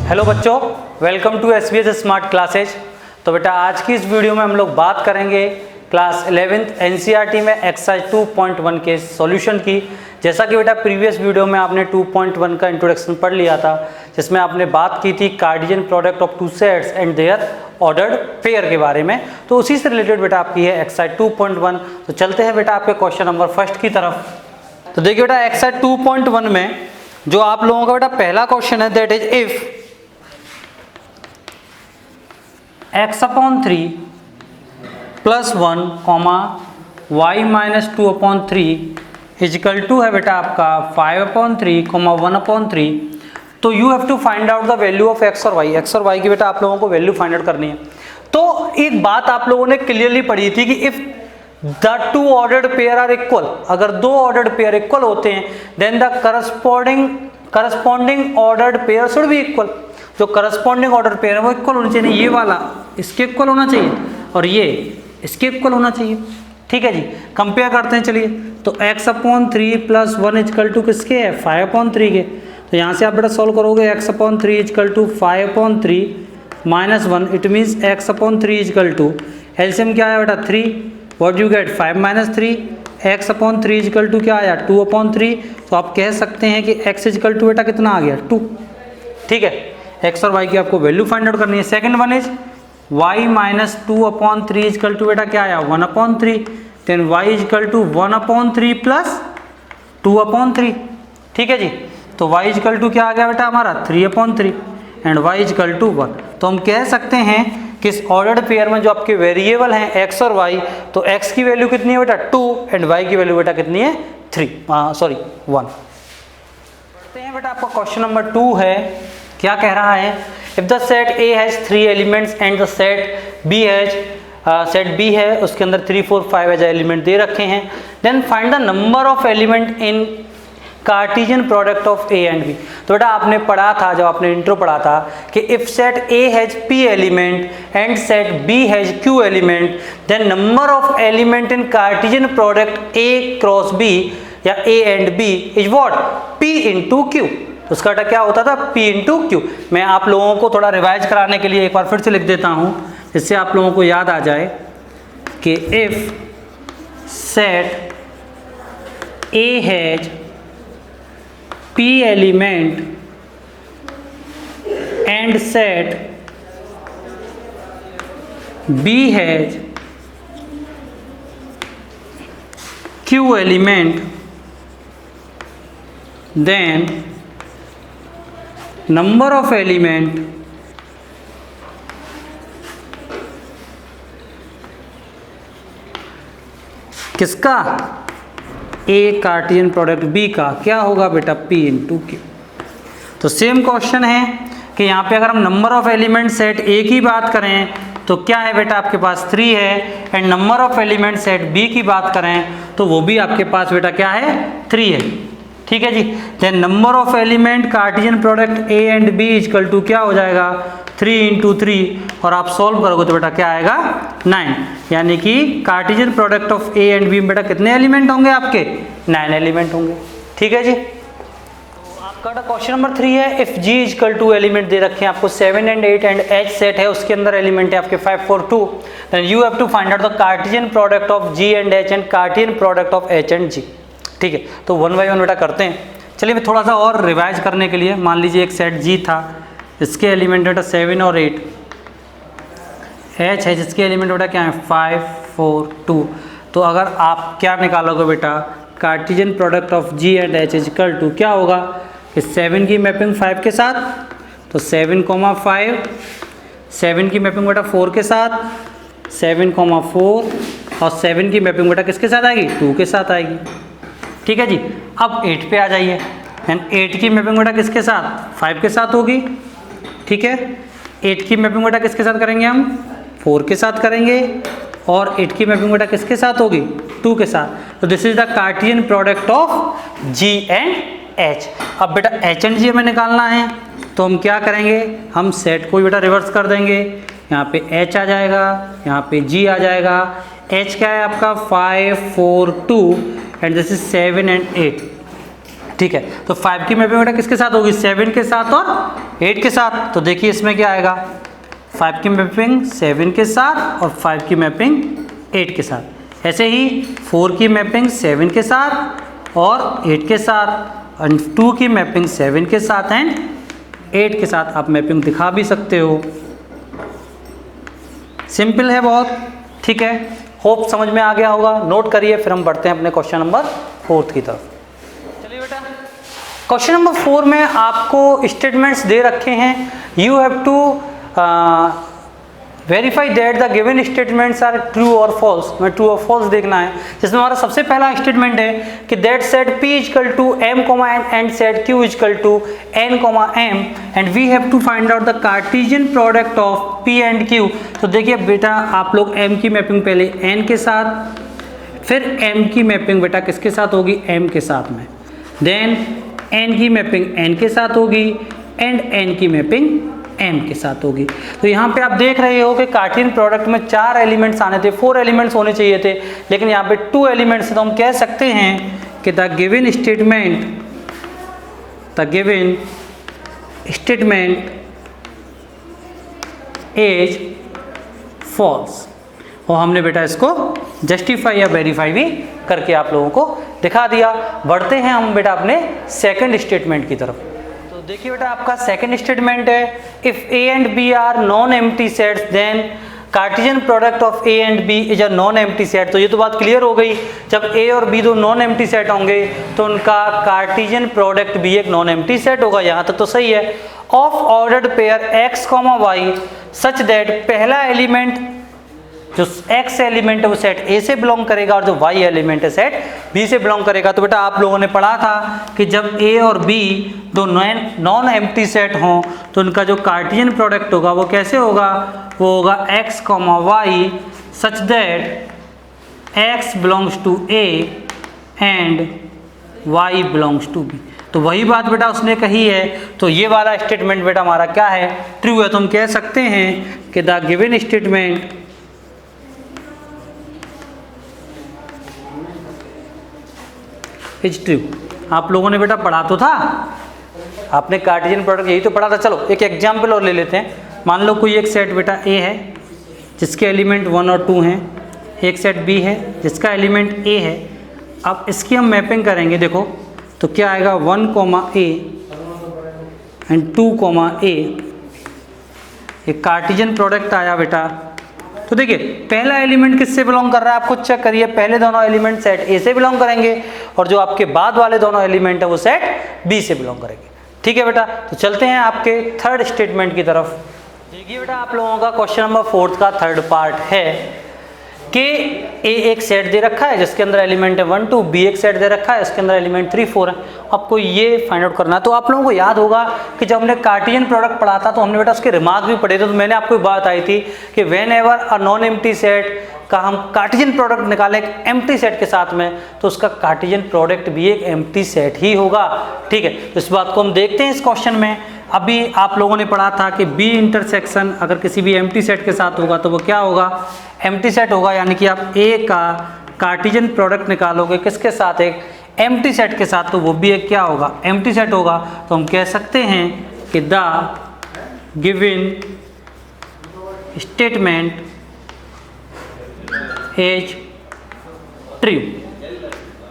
Hello बच्चों, welcome to SBS smart classes. तो बेटा आज की इस वीडियो में हम लोग बात करेंगे क्लास 11th NCERT में एक्सरसाइज 2.1 के सॉल्यूशन की। जैसा कि बेटा प्रीवियस वीडियो में आपने 2.1 का इंट्रोडक्शन पढ़ लिया था, जिसमें आपने बात की थी Cartesian product of two sets and their ordered pair के बारे में। तो उसी से रिलेटेड बेटा आपकी है एक्सरसाइज 2.1। तो चलते हैं बेटा आपके क्वेश्चन नंबर फर्स्ट की तरफ। तो देखिए बेटा एक्सरसाइज 2.1 में जो आप लोगों का बेटा पहला क्वेश्चन है, that is if x/3 plus 1 comma y minus 2/3 equal to है बेटा आपका 5/3 कॉमा 1/3। तो you have to find out the value of x और y की बेटा आप लोगों को वैल्यू फाइंड आउट करनी है। तो एक बात आप लोगों ने क्लियरली पढ़ी थी कि if the two ordered pair are equal, अगर दो ऑर्डर्ड पेयर इक्वल होते हैं then the corresponding ordered pair should be equal. जो करस्पॉन्डिंग ऑर्डर पेयर है वो इक्वल होना चाहिए। ये वाला इसके इक्वल होना चाहिए और ये इसके इक्वल होना चाहिए। ठीक है जी, कंपेयर करते हैं। चलिए, तो x/3 प्लस 1 इजकल टू किसके है, 5/3 के। तो यहाँ से आप बेटा सॉल्व करोगे x/3 equal to 5/3 minus 1, it means x/3 equal to LCM क्या आया बेटा 3, what you get 5 minus 3, x/3 equal to क्या आया 2/3। तो आप कह सकते हैं कि x इजकल टू बेटा कितना आ गया 2। ठीक है, x और y की आपको वैल्यू फाइंड आउट करनी है। Second one is y minus 2/3 equal to बेटा क्या आया 1/3, then y equal to 1/3 plus 2/3। ठीक है जी, तो y इजकल टू क्या आ गया बेटा हमारा 3/3 एंड y इजकल टू 1। तो हम कह सकते हैं कि इस ऑर्डर्ड पेयर में जो आपके वेरिएबल हैं x और y, तो x की वैल्यू कितनी है बेटा 2 एंड y की वैल्यू बेटा कितनी है 1। पढ़ते हैं बेटा आपका क्वेश्चन नंबर 2 है। क्या कह रहा है, if the set A has 3 elements and the set B has set B है उसके अंदर 3 4 5 एज एलिमेंट दे रखे हैं, then find the number of element in Cartesian product of A and B। तो बेटा आपने पढ़ा था, जब आपने इंट्रो पढ़ा था कि if set A has P element and set B has Q element, then number of element in Cartesian product A cross B या A and B is what P into Q। उसका क्या होता था P into Q। मैं आप लोगों को थोड़ा रिवाइज कराने के लिए एक बार फिर से लिख देता हूँ, जिससे आप लोगों को याद आ जाए कि if set A has P element and set B has Q element, then number of element किसका A कार्टेशियन प्रोडक्ट B का क्या होगा बेटा P इंटू Q। तो सेम क्वेश्चन है कि यहाँ पे अगर हम number of element set A की बात करें तो क्या है बेटा आपके पास 3 है, and number of element set B की बात करें तो वो भी आपके पास बेटा क्या है 3 है। ठीक है जी, then number of element Cartesian product A and B equal to क्या हो जाएगा 3 इंटू 3, और आप सॉल्व करोगे तो बेटा क्या आएगा 9। यानी कि Cartesian product of A and B में बेटा कितने एलिमेंट होंगे आपके 9 एलिमेंट होंगे। ठीक है जी, तो आपका क्वेश्चन नंबर 3 है, if G equal to element दे रखे हैं आपको 7 एंड 8 एंड H सेट है उसके अंदर एलिमेंट है आपके 5 4 2, then you have to find out the Cartesian product of G and H and Cartesian product of H and G। ठीक है, तो 1 बाय 1 बेटा करते हैं। चलिए थोड़ा सा और रिवाइज करने के लिए, मान लीजिए एक सेट G था, इसके एलिमेंट बेटा 7 और 8, H है जिसके एलिमेंट बेटा क्या है 5 4 2। तो अगर आप क्या निकालोगे बेटा Cartesian product of G and H equal to क्या होगा कि 7 की मैपिंग 5 के साथ, तो 7,5, 7 की मैपिंग बेटा 4 के साथ, 7,4 और 7 की मैपिंग बेटा किसके साथ आएगी 2 के साथ आएगी। ठीक है जी, अब 8 पे आ जाइए, एंड 8 की मैपिंग बेटा किसके साथ 5 के साथ होगी। ठीक है, 8 की मैपिंग बेटा किसके साथ करेंगे हम 4 के साथ करेंगे, और 8 की मैपिंग बेटा किसके साथ होगी 2 के साथ। तो this is the Cartesian product of G and H। अब बेटा H एंड G हमें निकालना है, तो हम क्या करेंगे, हम सेट को बेटा रिवर्स कर देंगे। यहाँ पे H आ जाएगा, यहाँ पे G आ जाएगा। H क्या है आपका 5 4 2 एंड दिस इज 7 एंड 8। ठीक है, तो 5 की मैपिंग बेटा किसके साथ होगी, 7 के साथ और 8 के साथ। तो देखिए इसमें क्या आएगा, 5 की मैपिंग 7 के साथ और 5 की मैपिंग 8 के साथ। ऐसे ही 4 की मैपिंग 7 के साथ और 8 के साथ, और 2 की मैपिंग 7 के साथ एंड 8 के साथ आप मैपिंग दिखा भी सकते हो। सिंपल है बहुत, ठीक है, होप समझ में आ गया होगा। नोट करिए, फिर हम बढ़ते हैं अपने क्वेश्चन नंबर 4 की तरफ। चलिए बेटा, क्वेश्चन नंबर 4 में आपको स्टेटमेंट्स दे रखे हैं। You have to verify that the given statements are true और फॉल्स। में ट्रू और फॉल्स देखना है, जिसमें हमारा सबसे पहला स्टेटमेंट है कि that set P equal to M, and set Q equal to N, M, and we have to find out the Cartesian product of P and Q। तो देखिए बेटा, आप लोग M की मैपिंग पहले N के साथ, फिर M की मैपिंग बेटा किसके साथ होगी, M के साथ में, देन N की मैपिंग N के साथ होगी एंड N की मैपिंग M के साथ होगी। तो यहाँ पे आप देख रहे हो कि कार्टेशियन प्रोडक्ट में 4 एलिमेंट्स आने थे, 4 एलिमेंट्स होने चाहिए थे, लेकिन यहाँ पे 2 एलिमेंट्स। तो हम कह सकते हैं कि the given statement is false. और हमने बेटा इसको जस्टिफाई या वेरीफाई भी करके आप लोगों को दिखा दिया। बढ़ते हैं हम बेटा अपने सेकंड स्टेटमेंट की तरफ। तो देखिए बेटा, आपका सेकंड स्टेटमेंट है, if A and B are non empty sets then Cartesian product of A and B is a non empty set. तो ये तो बात क्लियर हो गई, जब A और B दो नॉन एम्प्टी सेट होंगे तो उनका कार्टेशियन प्रोडक्ट भी एक नॉन एम्प्टी सेट होगा। यहाँ तक तो सही है। Of ordered pair X, Y such that पहला एलिमेंट जो X एलिमेंट है वो सेट A से बिलोंग करेगा और जो Y एलिमेंट है सेट B से बिलोंग करेगा। तो बेटा आप लोगों ने पढ़ा था कि जब A और B दो नॉन एम्प्टी सेट हों तो उनका जो कार्टेशियन प्रोडक्ट होगा वो कैसे होगा, वो होगा X, Y such that X belongs to A and Y belongs to B। तो वही बात बेटा उसने कही है। तो ये वाला स्टेटमेंट बेटा हमारा क्या है, ट्रू है। तो हम कह सकते हैं कि the given statement is true. आप लोगों ने बेटा पढ़ा तो था, आपने कार्टेशियन प्रोडक्ट यही तो पढ़ा था। चलो एक एग्जाम्पल और ले लेते हैं। मान लो कोई एक सेट बेटा A है जिसके एलिमेंट 1 और 2 हैं, एक सेट B है जिसका एलिमेंट A है। अब इसकी हम मैपिंग करेंगे, देखो तो क्या आएगा, 1, A एंड 2, A। एक कार्टेशियन प्रोडक्ट आया बेटा। तो देखिए पहला एलिमेंट किससे बिलोंग कर रहा है, आप खुद चेक करिए। पहले दोनों एलिमेंट सेट A से बिलोंग करेंगे और जो आपके बाद वाले दोनों एलिमेंट है वो सेट B से बिलोंग करेंगे। ठीक है बेटा, तो चलते हैं आपके थर्ड स्टेटमेंट की तरफ। देखिए बेटा, आप लोगों का क्वेश्चन नंबर 4 का थर्ड पार्ट है कि A एक सेट दे रखा है जिसके अंदर एलिमेंट है 1, 2, B एक सेट दे रखा है इसके अंदर एलिमेंट 3, 4 है। आपको ये फाइंड आउट करना है। तो आप लोगों को याद होगा कि जब हमने कार्टेशियन प्रोडक्ट पढ़ा था तो हमने बेटा उसके रिमार्क भी पढ़े थे। तो मैंने आपको बात आई थी कि when ever a non empty set का हम कार्टेशियन प्रोडक्ट निकालें एक एम्प्टी सेट के साथ में तो उसका कार्टेशियन प्रोडक्ट भी एक एम्प्टी सेट ही होगा। ठीक है, तो इस बात को हम देखते हैं इस क्वेश्चन में। अभी आप लोगों ने पढ़ा था कि B इंटरसेक्शन अगर किसी भी एम्प्टी सेट के साथ होगा तो वो क्या होगा, एम्प्टी सेट होगा। यानी कि आप A का कार्टेशियन प्रोडक्ट निकालोगे किसके साथ, एक एम्प्टी सेट के साथ, तो वो भी एक क्या होगा, एम्प्टी सेट होगा। तो हम कह सकते हैं कि the given statement is true.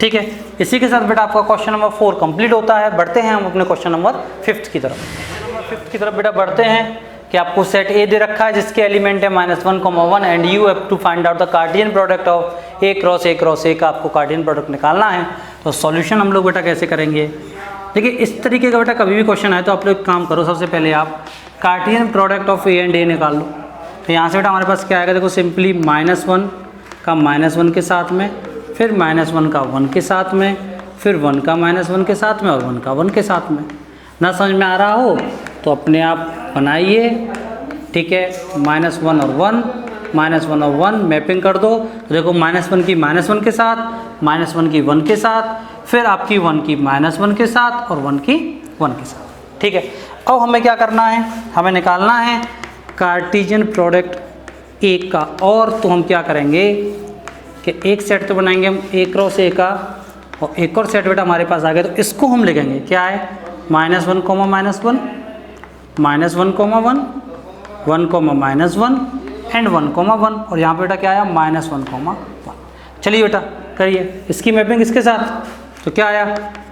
ठीक है, इसी के साथ बेटा आपका क्वेश्चन नंबर 4 कंप्लीट होता है। बढ़ते हैं हम अपने क्वेश्चन नंबर 5 की तरफ। नंबर 5 की तरफ बेटा बढ़ते हैं कि आपको सेट A दे रखा है जिसके एलिमेंट है -1, and you have to find out the Cartesian product of A cross A का आपको कार्टेशियन प्रोडक्ट निकालना है। तो सॉल्यूशन हम लोग बेटा कैसे करेंगे, देखिए इस तरीके का बेटा कभी भी क्वेश्चन आए तो आप लोग काम करो, सबसे पहले आप Cartesian product of A and A निकाल लो। तो यहाँ से बेटा हमारे पास क्या आएगा, देखो सिंपली -1 का -1 के साथ में, फिर -1 का 1 के साथ में, फिर 1 का -1 के साथ में और 1 का 1 के साथ में। ना समझ में आ रहा हो तो अपने आप बनाइए। ठीक है, -1 और 1, -1 और 1 मैपिंग कर दो। तो देखो -1 की -1 के साथ, -1 की 1 के साथ, फिर आपकी 1 की -1 के साथ और 1 की 1 के साथ। ठीक है, अब हमें क्या करना है, हमें निकालना है कार्टेशियन प्रोडक्ट A का। और तो हम क्या करेंगे कि एक सेट तो बनाएंगे हम A क्रॉस A का और एक और सेट बेटा हमारे पास आ गया, तो इसको हम लिखेंगे क्या है, -1, -1, -1, -1, 1, -1 एंड 1, 1 और यहाँ पे बेटा क्या आया, -1, 1। चलिए बेटा करिए इसकी मैपिंग इसके साथ, तो क्या आया,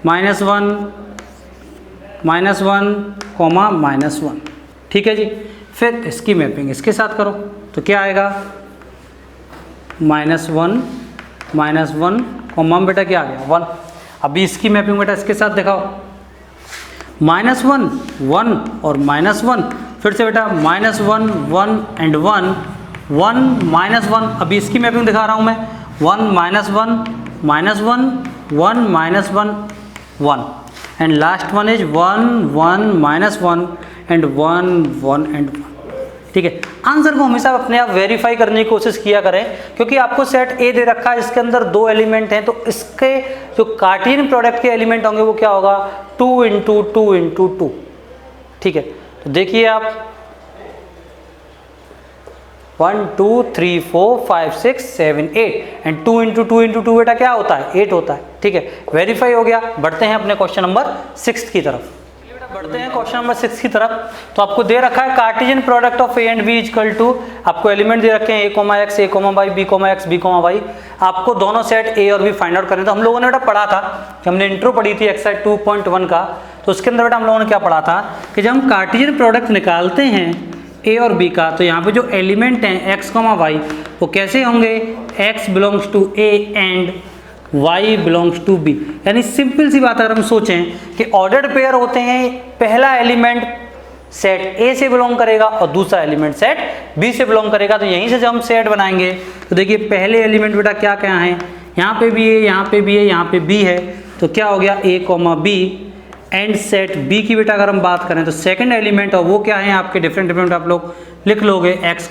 -1, -1, ठीक है जी। फिर इसकी मैपिंग इसके साथ करो तो क्या आएगा, -1, बेटा क्या आ गया, 1। अभी इसकी मैपिंग बेटा इसके साथ दिखाओ, -1, 1 और -1, फिर से बेटा -1, 1 एंड 1, 1, -1। अभी इसकी मैपिंग दिखा रहा हूँ मैं, 1, -1, -1, 1, -1, 1 and last one is 1, 1, -1 and 1, 1 and 1। ठीक है, आंसर को हमेशा अपने आप वेरीफाई करने की कोशिश किया करें, क्योंकि आपको सेट ए दे रखा है, इसके अंदर 2 एलिमेंट हैं, तो इसके जो कार्टेशियन प्रोडक्ट के एलिमेंट होंगे वो क्या होगा, 2 × 2 × 2। ठीक है, तो देखिए आप 1, 2, 3, 4, 5, 6, 7, 8 एंड 2 × 2 × 2 बेटा क्या होता है, 8 होता है। ठीक है, वेरीफाई हो गया। बढ़ते हैं अपने क्वेश्चन नंबर 6 की तरफ। बढ़ते हैं क्वेश्चन नंबर 6 की तरफ। तो आपको दे रखा है Cartesian product of A and B equal to, आपको एलिमेंट दे रखे हैं a, x, a, y, b, x, b, y। आपको दोनों सेट ए और बी फाइंड आउट करने। तो हम लोगों ने बेटा पढ़ा था कि हमने इंट्रो पढ़ी थी एक्सरसाइज 2.1 का, तो उसके अंदर बेटा हम लोगों ने क्या पढ़ा था कि जब हम कार्टेशियन प्रोडक्ट निकालते हैं ए और बी का, तो यहाँ पे जो एलिमेंट हैं x, y वो कैसे होंगे, x belongs to a and y belongs to b। यानी सिंपल सी बात अगर हम सोचें कि ऑर्डर्ड पेयर होते हैं, पहला एलिमेंट सेट a से बिलोंग करेगा और दूसरा एलिमेंट सेट b से बिलोंग करेगा। तो यहीं से जब हम सेट बनाएंगे तो देखिए पहले एलिमेंट बेटा क्या क्या है, यहाँ पे भी है, यहाँ पे भी है, यहाँ पे b है, तो क्या हो गया a, b and set b की बेटा अगर हम बात करें तो सेकंड एलिमेंट, और वो क्या है आपके डिफरेंट आप लोग लिख लोगे x,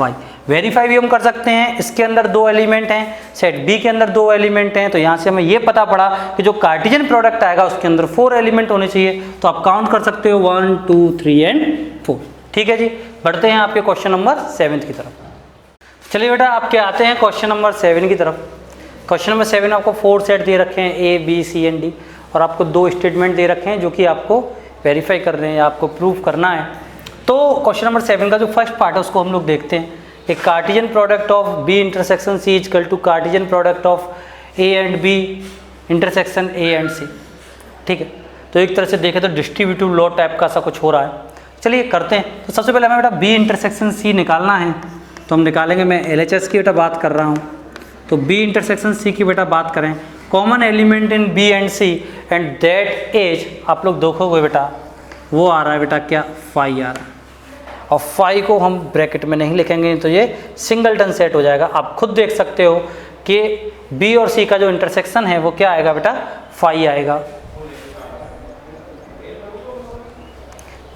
y। वेरीफाई भी हम कर सकते हैं, इसके अंदर 2 एलिमेंट हैं, सेट b के अंदर 2 एलिमेंट हैं, तो यहाँ से हमें ये पता पड़ा कि जो कार्टेशियन प्रोडक्ट आएगा उसके अंदर 4 एलिमेंट होने चाहिए। तो आप काउंट कर सकते हो 1, 2, 3 एंड 4। ठीक है जी, बढ़ते हैं आपके क्वेश्चन नंबर 7 की तरफ। चलिए बेटा आपके आते हैं क्वेश्चन नंबर 7 की तरफ। क्वेश्चन नंबर 7 आपको 4 सेट दे रखे हैं a, b, c and d, और आपको 2 स्टेटमेंट दे रखे हैं जो कि आपको वेरीफाई करने हैं, आपको प्रूव करना है। तो क्वेश्चन नंबर 7 का जो फर्स्ट पार्ट है उसको हम लोग देखते हैं। एक Cartesian product of b intersection c equal to Cartesian product of a and b intersection a and c। ठीक है, तो एक तरह से देखें तो डिस्ट्रीब्यूटिव लॉ टाइप का सा कुछ हो रहा है। चलिए करते हैं। तो सबसे पहले हमें बेटा b इंटरसेक्शन c निकालना है, तो हम निकालेंगे। मैं LHS की बेटा बात कर रहा हूँ, तो b इंटरसेक्शन c की बेटा बात करें, common element in b and c and that as, आप लोग देखोगे बेटा वो आ रहा है बेटा क्या, फाई आ रहा है, और फाई को हम ब्रैकेट में नहीं लिखेंगे तो ये सिंगलटन सेट हो जाएगा। आप खुद देख सकते हो कि बी और सी का जो इंटरसेक्शन है वो क्या आएगा बेटा, फाई आएगा।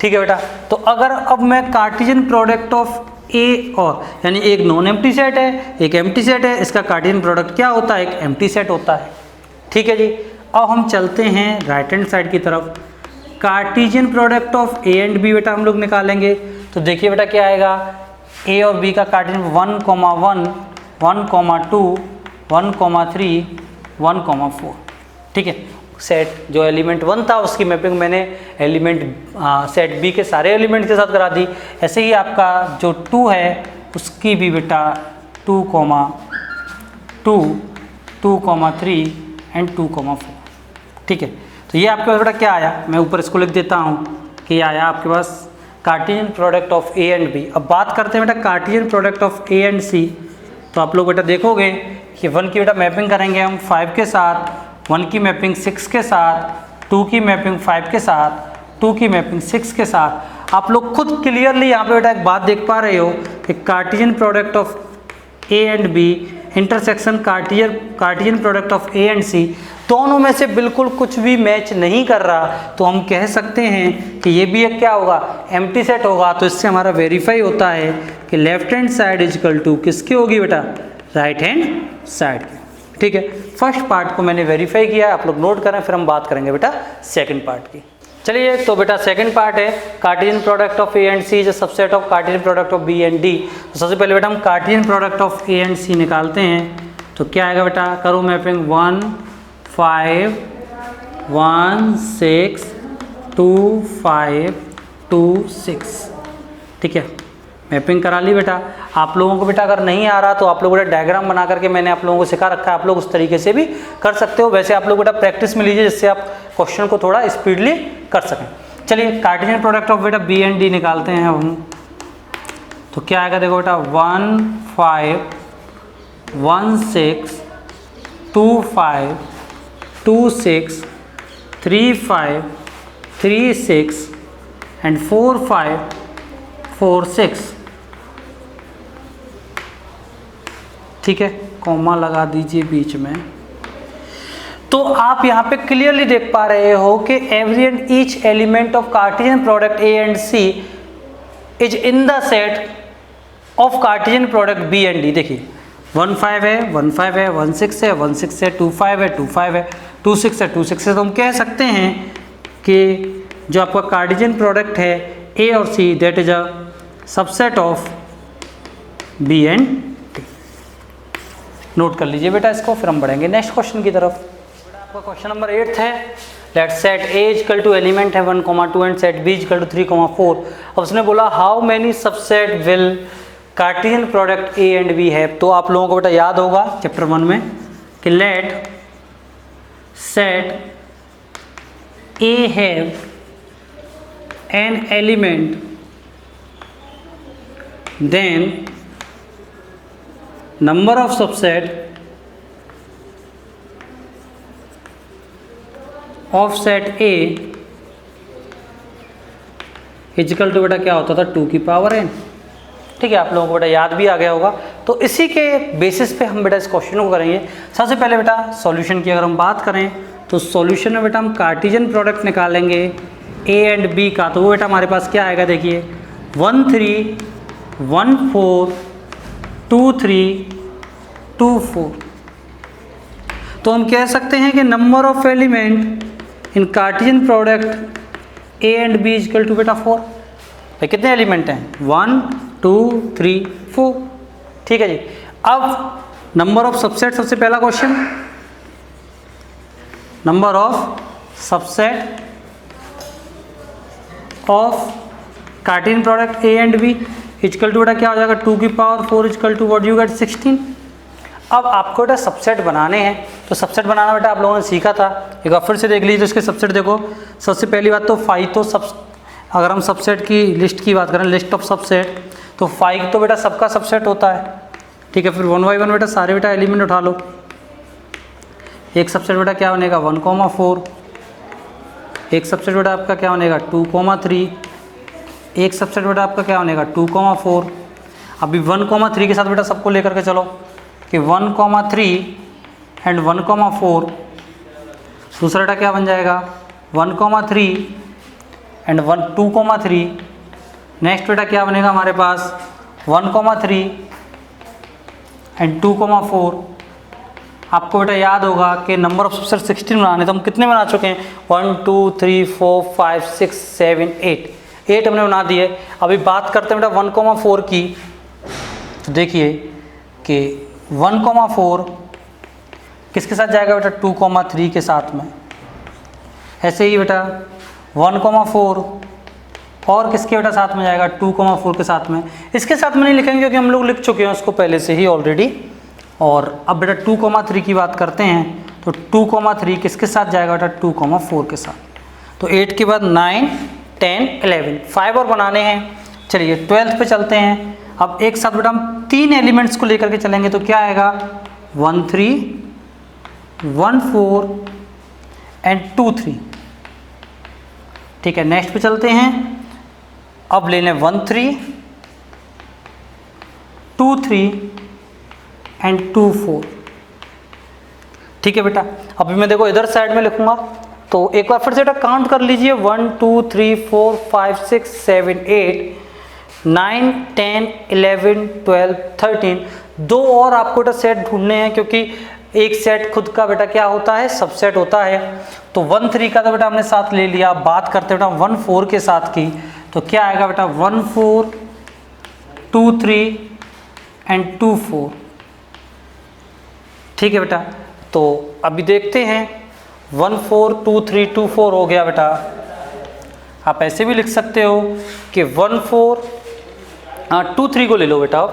ठीक है बेटा, तो अगर अब मैं कार्टेशियन प्रोडक्ट ऑफ ए और, यानी एक नॉन एम्प्टी सेट है एक एम्प्टी सेट है, इसका कार्टेशियन प्रोडक्ट क्या होता है, एक एम्प्टी सेट होता है। ठीक है जी, अब हम चलते हैं राइट हैंड साइड की तरफ। Cartesian product of A and B बेटा हम लोग निकालेंगे, तो देखिए बेटा क्या आएगा, ए और बी का कार्टेशियन 1, 1, 1, 2, 1, 3, 1, 4। ठीक है, सेट जो एलिमेंट 1 था उसकी मैपिंग मैंने एलिमेंट सेट बी के सारे एलिमेंट के साथ करा दी। ऐसे ही आपका जो 2 है उसकी भी बेटा 2, 2, 3 एंड 2, 4। ठीक है, तो ये आपके पास बेटा क्या आया, मैं ऊपर इसको लिख देता हूँ कि आया आपके पास Cartesian product of A and B. अब बात करते हैं बेटा Cartesian product of A and C. तो आप लोग बेटा देखोगे कि 1 की बेटा मैपिंग करेंगे हम 5 के साथ, 1 की मैपिंग 6 के साथ, 2 की मैपिंग 5 के साथ, 2 की मैपिंग 6 के साथ। आप लोग खुद क्लियरली यहाँ पे बेटा एक बात देख पा रहे हो कि Cartesian product of A and B intersection Cartesian product of A and C, दोनों में से बिल्कुल कुछ भी मैच नहीं कर रहा। तो हम कह सकते हैं कि ये भी एक क्या होगा, एम्प्टी सेट होगा। तो इससे हमारा वेरीफाई होता है कि left hand side equal to किसकी होगी बेटा, राइट हैंड साइड की। ठीक है, फर्स्ट पार्ट को मैंने वेरीफाई किया, आप लोग नोट करें, फिर हम बात करेंगे बेटा सेकंड पार्ट की। चलिए, तो बेटा सेकंड पार्ट है Cartesian product of A and C is a subset of Cartesian product of B and D. तो सबसे पहले बेटा हम Cartesian product of A and C निकालते हैं, तो क्या आएगा बेटा, करो मैपिंग 1, 5 1 6 2 5 2 6। ठीक है, मैपिंग करा ली बेटा। आप लोगों को बेटा अगर नहीं आ रहा तो आप लोग बेटा डायग्राम बना करके मैंने आप लोगों को सिखा रखा है, आप लोग उस तरीके से भी कर सकते हो। वैसे आप लोग बेटा प्रैक्टिस में लीजिए जिससे आप क्वेश्चन को थोड़ा स्पीडली कर सकें। चलिए कार्टेशियन प्रोडक्ट ऑफ बेटा बी एंड डी निकालते हैं हम। तो क्या आएगा देखो बेटा 1 5 1 6 2 5 2 6 3 5 3 6 एंड 4 5 4 6। ठीक है, कॉमा लगा दीजिए बीच में। तो आप यहाँ पे क्लियरली देख पा रहे हो कि every and each element of Cartesian product A and C is in the set of Cartesian product B and D. देखिए 1 5 है 1 5 है 1 6 है 1 6 है 2 5 है 2 5 है 2 6 है 2 6 है। तो हम कह सकते हैं कि जो आपका कार्टेशियन प्रोडक्ट है ए और C that is a subset of B and D. Note कर लीजिए बेटा इसको, फिर हम बढ़ेंगे नेक्स्ट क्वेश्चन की तरफ। आपका क्वेश्चन नंबर 8 है। Let set A equal to element है 1 2 and set B equal to 3 4। अब उसने बोला how many subset will Cartesian product A and B है। तो आप लोगों को बेटा याद होगा चैप्टर 1 में कि let set A have N element then number of subset of set A is equal to बेटा क्या होता था 2 की पावर n। ठीक है, आप लोगों को बेटा याद भी आ गया होगा। तो इसी के बेसिस पे हम बेटा इस क्वेश्चन को करेंगे। सबसे पहले बेटा सॉल्यूशन की अगर हम बात करें तो सॉल्यूशन में बेटा हम कार्टेशियन प्रोडक्ट निकालेंगे ए एंड बी का। तो वो बेटा हमारे पास क्या आएगा देखिए 1 3 1 4 2 3 2 4। तो हम कह सकते हैं कि number of element in Cartesian product A and B equal to बेटा 4। भाई कितने एलिमेंट हैं 1 2 3 4। ठीक है जी। अब नंबर ऑफ सबसेट, सबसे पहला question number of subset of Cartesian product A and B equal to बेटा क्या हो जाएगा 2 की power 4 equal to what you get 16। अब आपको बेटा सबसेट बनाने हैं। तो सबसेट बनाना बेटा आप लोगों ने सीखा था, एक बार फिर से देख लीजिए। तो इसके सबसेट देखो, सबसे पहली बात तो 5 तो अगर हम सबसेट की लिस्ट की बात करें, लिस्ट ऑफ सबसेट, तो 5 तो बेटा सबका सबसेट होता है। ठीक है, फिर 1 बाई 1 बेटा सारे बेटा एलिमेंट उठा लो। एक सबसेट बेटा क्या बनेगा 1 4। एक सबसेट बेटा आपका क्या बनेगा 2 3। एक सबसेट बेटा आपका क्या बनेगा 2 4। अभी 1 3 के साथ बेटा सबको लेकर के चलो कि 1 3 एंड 1 4। दूसरा बेटा क्या बन जाएगा 1 3 एंड 2 3। नेक्स्ट बेटा क्या बनेगा हमारे पास 1 3 एंड 2 4। आपको बेटा याद होगा कि नंबर ऑफ सबसेट 16 बनाने, तो हम कितने बना चुके हैं 1 2 3 4 5 6 7 8 हमने बना दिए। अभी बात करते हैं बेटा 1 4 की। तो देखिए कि 1 4 किसके साथ जाएगा बेटा 2 3 के साथ में। ऐसे ही बेटा 1 4 और किसके बेटा साथ में जाएगा 2 4 के साथ में। इसके साथ में नहीं लिखेंगे क्योंकि हम लोग लिख चुके हैं उसको पहले से ही ऑलरेडी। और अब बेटा 2 3 की बात करते हैं तो 2 3 किसके साथ जाएगा बेटा 2 4 के साथ। तो 8 के बाद 9 10 11 5 और बनाने हैं। चलिए 12th पे चलते हैं। अब एक साथ बेटा हम 3 एलिमेंट्स को लेकर के चलेंगे। तो क्या आएगा 1 3 1 4 एंड 2 3। ठीक है, नेक्स्ट पे चलते हैं। अब ले लें 1 3 2 3 एंड 2 4। ठीक है बेटा, अभी मैं देखो इधर साइड में लिखूंगा तो एक बार फिर से बेटा काउंट कर लीजिए 1 2 3 4 5 6 7 8 9 10 11 12 13। 2 और आपको बेटा सेट ढूंढने हैं क्योंकि एक सेट खुद का बेटा क्या होता है सबसेट होता है। तो 1 3 का तो बेटा हमने साथ ले लिया। बात करते बेटा 1 4 के साथ की तो क्या आएगा बेटा 1 4 2 3 एंड 2 4। ठीक है बेटा, तो अभी देखते हैं 142324 हो गया बेटा। आप ऐसे भी लिख सकते हो कि 1423 को ले लो बेटा।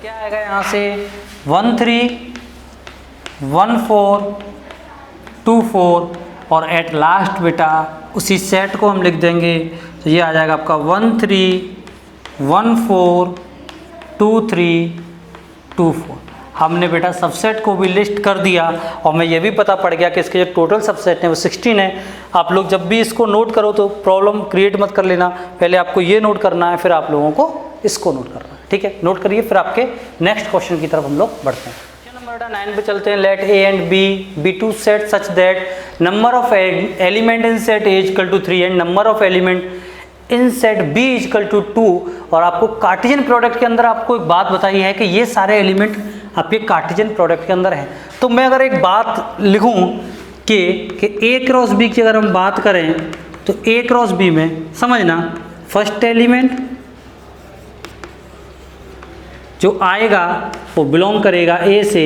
क्या आएगा यहाँ से 131424 और एट लास्ट बेटा उसी सेट को हम लिख देंगे, तो ये आ जाएगा आपका 13142324। हमने बेटा सबसेट को भी लिस्ट कर दिया और हमें ये भी पता पड़ गया कि इसके जो टोटल सबसेट हैं वो 16 है। आप लोग जब भी इसको नोट करो तो प्रॉब्लम क्रिएट मत कर लेना, पहले आपको ये नोट करना है, फिर आप लोगों को इसको नोट करना है। ठीक है, नोट करिए, फिर आपके नेक्स्ट क्वेश्चन की तरफ हम लोग बढ़ते हैं। नंबर 9 पे चलते हैं। Let A and B B two set such that number of element in set A equal to 3 and number of element in set B equal to 2। और आपको कार्टेशियन प्रोडक्ट के अंदर आपको एक बात बताई है कि ये सारे एलिमेंट आपके कार्टेशियन प्रोडक्ट के अंदर हैं। तो मैं अगर एक बात लिखूं कि ए क्रॉस बी की अगर हम बात करें तो ए क्रॉस बी में समझना फर्स्ट एलिमेंट जो आएगा वो बिलोंग करेगा ए से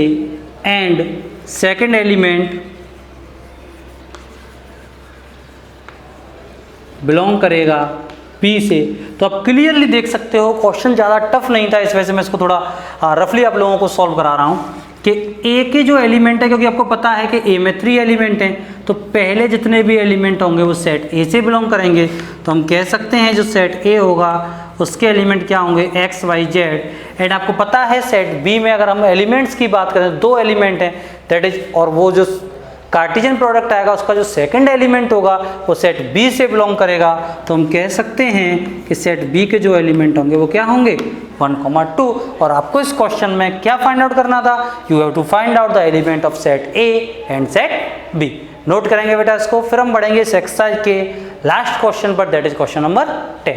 एंड सेकंड एलिमेंट बिलोंग करेगा बी से। तो आप क्लियरली देख सकते हो क्वेश्चन ज़्यादा टफ नहीं था, इस वजह से मैं इसको थोड़ा रफली आप लोगों को सॉल्व करा रहा हूँ कि ए के जो एलिमेंट है, क्योंकि आपको पता है कि ए में 3 एलिमेंट हैं, तो पहले जितने भी एलिमेंट होंगे वो सेट ए से बिलोंग करेंगे। तो हम कह सकते हैं जो सेट ए होगा उसके एलिमेंट क्या होंगे एक्स वाई जेड। एंड आपको पता है सेट बी में अगर हम एलिमेंट्स की बात करें 2 एलिमेंट हैं दैट इज, और वो जो कार्टेशियन प्रोडक्ट आएगा उसका जो सेकंड एलिमेंट होगा वो सेट बी से बिलोंग करेगा। तो हम कह सकते हैं कि सेट बी के जो एलिमेंट होंगे वो क्या होंगे 1, 2। और आपको इस क्वेश्चन में क्या फाइंड आउट करना था, you have to find out the element of set A and set B. Note करेंगे बेटा इसको, फिर हम बढ़ेंगे इस एक्सरसाइज के लास्ट क्वेश्चन पर, दैट इज क्वेश्चन नंबर 10।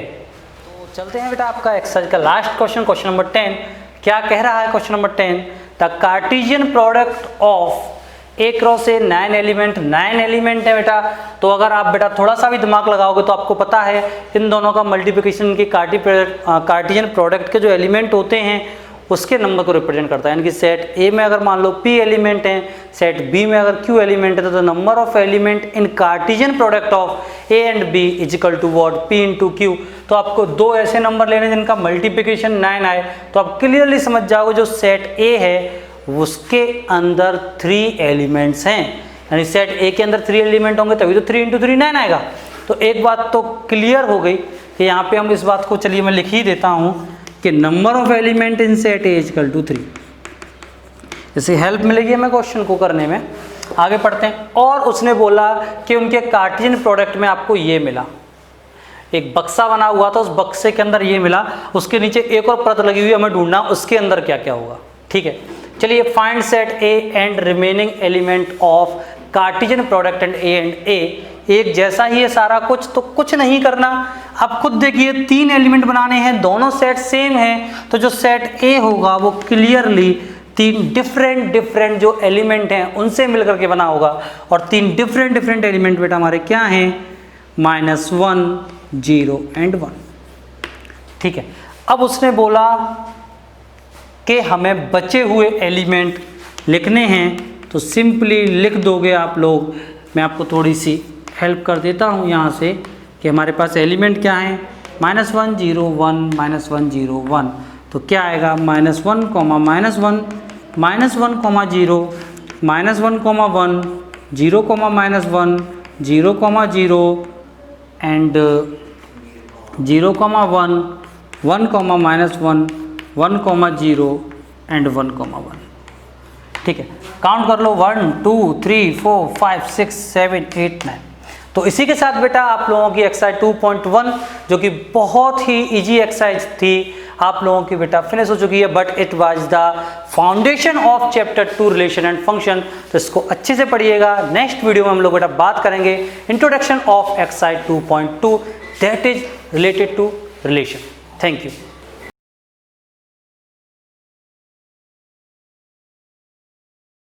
तो चलते हैं बेटा आपका एक्सरसाइज का लास्ट क्वेश्चन, क्वेश्चन नंबर 10। क्या कह रहा है question number 10, the Cartesian product of A cross A 9 element है बेटा। तो अगर आप बेटा थोड़ा सा भी दिमाग लगाओगे तो आपको पता है इन दोनों का मल्टीप्लिकेशन की कार्टेशियन प्रोडक्ट के जो एलिमेंट होते हैं उसके नंबर को रिप्रेजेंट करता है। यानी कि सेट ए में अगर मान लो p एलिमेंट हैं, सेट बी में अगर q एलिमेंट है, तो the number of element in Cartesian product of A and B is equal to what p into q। तो आपको 2 ऐसे नंबर लेने जिनका मल्टीप्लिकेशन 9 आए, तो आप क्लियरली समझ जाओगे जो सेट ए है उसके अंदर 3 एलिमेंट्स हैं। यानी सेट ए के अंदर 3 एलिमेंट होंगे तभी तो 3 इंटू 3 9 आएगा। तो एक बात तो क्लियर हो गई कि यहाँ पे हम इस बात को, चलिए मैं लिख ही देता हूँ कि number of element in set A equal to 3। इससे हेल्प मिलेगी हमें क्वेश्चन को करने में। आगे पढ़ते हैं। और उसने बोला कि उनके कार्टेशियन प्रोडक्ट में आपको ये मिला, एक बक्सा बना हुआ था, उस बक्से के अंदर ये मिला, उसके नीचे एक और परत लगी हुई, हमें ढूंढना उसके अंदर क्या क्या होगा। ठीक है, चलिए find set A and remaining element of Cartesian product and A and A. एक जैसा ही है सारा कुछ, तो कुछ नहीं करना। आप खुद देखिए 3 एलिमेंट बनाने हैं, दोनों सेट सेम हैं, तो जो सेट ए होगा वो क्लियरली 3 डिफरेंट जो एलिमेंट हैं उनसे मिलकर के बना होगा। और 3 डिफरेंट एलिमेंट बेटा हमारे क्या हैं -1, 0 एंड 1। ठीक है, अब उसने बोला कि हमें बचे हुए एलिमेंट लिखने हैं, तो सिंपली लिख दोगे आप लोग। मैं आपको थोड़ी सी हेल्प कर देता हूँ यहाँ से कि हमारे पास एलिमेंट क्या हैं -1, 0, 1, -1, 0, 1। तो क्या आएगा -1, -1, -1, -1, -0, -1, 1, 0, -1, 0, 0 एंड 0, 1, 1, -1, 1, 0 एंड 1, 1। ठीक है, काउंट कर लो 1, 2, 3, 4, 5, 6, 7, 8, 9। तो इसी के साथ बेटा आप लोगों की एक्सरसाइज 2.1 जो कि बहुत ही इजी एक्सरसाइज थी आप लोगों की बेटा फिनिश हो चुकी है, but it was the foundation of chapter 2 relation and function. तो इसको अच्छे से पढ़िएगा। नेक्स्ट वीडियो में हम लोग बेटा बात करेंगे introduction of exercise 2.2 that is related to relation. Thank you.